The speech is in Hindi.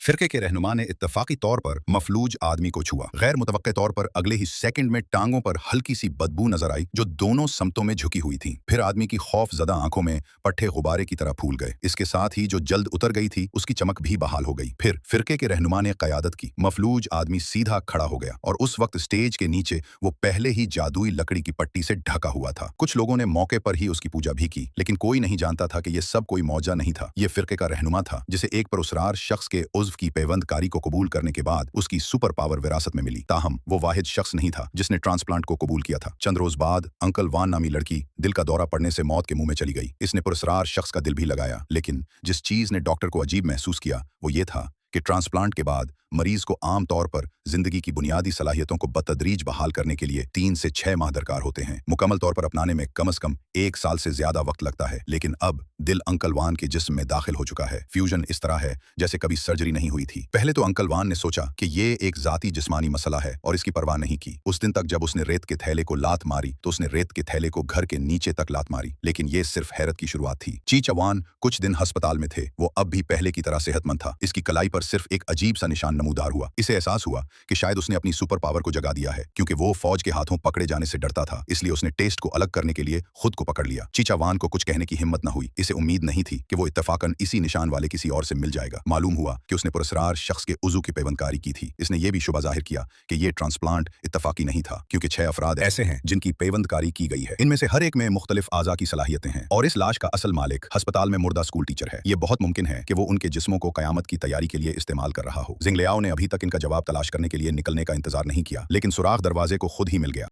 फिरके के रहनुमा ने इत्तफाकी तौर पर मफलूज आदमी को छुआ। गैर मुतवक्के तौर पर अगले ही सेकंड में टांगों पर हल्की सी बदबू नजर आई जो दोनों समतों में झुकी हुई थी। फिर आदमी की खौफजदा आंखों में पट्टे गुब्बारे की तरह फूल गए। इसके साथ ही जो जल्द उतर गई थी उसकी चमक भी बहाल हो गई। फिर फिरके के रहनुमा ने कयादत की। मफलूज आदमी सीधा खड़ा हो गया और उस वक्त स्टेज के नीचे वो पहले ही जादुई लकड़ी की पट्टी से ढका हुआ था। कुछ लोगों ने मौके पर ही उसकी पूजा भी की, लेकिन कोई नहीं जानता था कि यह सब कोई मौजा नहीं था। ये फिरके का रहनुमा था जिसे एक पुरस्कार शख्स के उज़्व की पेवंदकारी को कबूल करने के बाद उसकी सुपर पावर विरासत में मिली। ताहम वो वाहिद शख्स नहीं था जिसने ट्रांसप्लांट को कबूल किया था। चंद रोज बाद अंकल वान नामी लड़की दिल का दौरा पड़ने से मौत के मुंह में चली गई। इसने पुरस्कार शख्स का दिल भी लगाया, लेकिन जिस चीज ने डॉक्टर को अजीब महसूस किया वो ये था कि ट्रांसप्लांट के बाद मरीज को आम तौर पर जिंदगी की बुनियादी सलाहियतों को बतदरीज बहाल करने के लिए 3 से 6 माह दरकार होते हैं। मुकम्मल तौर पर अपनाने में कम से कम 1 साल से ज्यादा वक्त लगता है, लेकिन अब दिल अंकल वान के जिस्म में दाखिल हो चुका है। फ्यूजन इस तरह है जैसे कभी सर्जरी नहीं हुई थी। पहले तो अंकल वान ने सोचा कि ये एक जाती जिस्मानी मसला है और इसकी परवाह नहीं की। उस दिन तक जब उसने रेत के थैले को लात मारी तो उसने रेत के थैले को घर के नीचे तक लात मारी, लेकिन ये सिर्फ हैरत की शुरुआत थी। चीचा वान कुछ दिन अस्पताल में थे। वो अब भी पहले की तरह सेहतमंद था। इसकी कलाई पर सिर्फ एक अजीब सा निशान नमूदार हुआ। इसे एहसास हुआ कि शायद उसने अपनी सुपर पावर को जगा दिया है, क्योंकि वो फौज के हाथों पकड़े जाने से डरता था। इसलिए उसने टेस्ट को अलग करने के लिए खुद को पकड़ लिया। चीचा वान को कुछ कहने की हिम्मत न हुई। इसे उम्मीद नहीं थी कि वो इत्तफाकन इसी निशान वाले किसी और से मिल जाएगा। मालूम हुआ कि उसने पुरस्कार शख्स के उज़ू की पेवंदकारी की थी। इसने ये भी शुबा जाहिर किया कि ये ट्रांसप्लांट इत्तफाकी नहीं था, क्योंकि 6 अफराद ऐसे हैं जिनकी पेवंदकारी की गई है। इनमें से हर एक में मुख्तलिफ आज़ा की सलाहियतें हैं और इस लाश का असल मालिक अस्पताल में मुर्दा स्कूल टीचर है। ये बहुत मुमकिन है कि वो उनके जिस्मों को कयामत की तैयारी के लिए इस्तेमाल कर रहा हो। जिंगलियाओ ने अभी तक इनका जवाब तलाश करने के लिए निकलने का इंतजार नहीं किया, लेकिन सुराख दरवाजे को खुद ही मिल गया।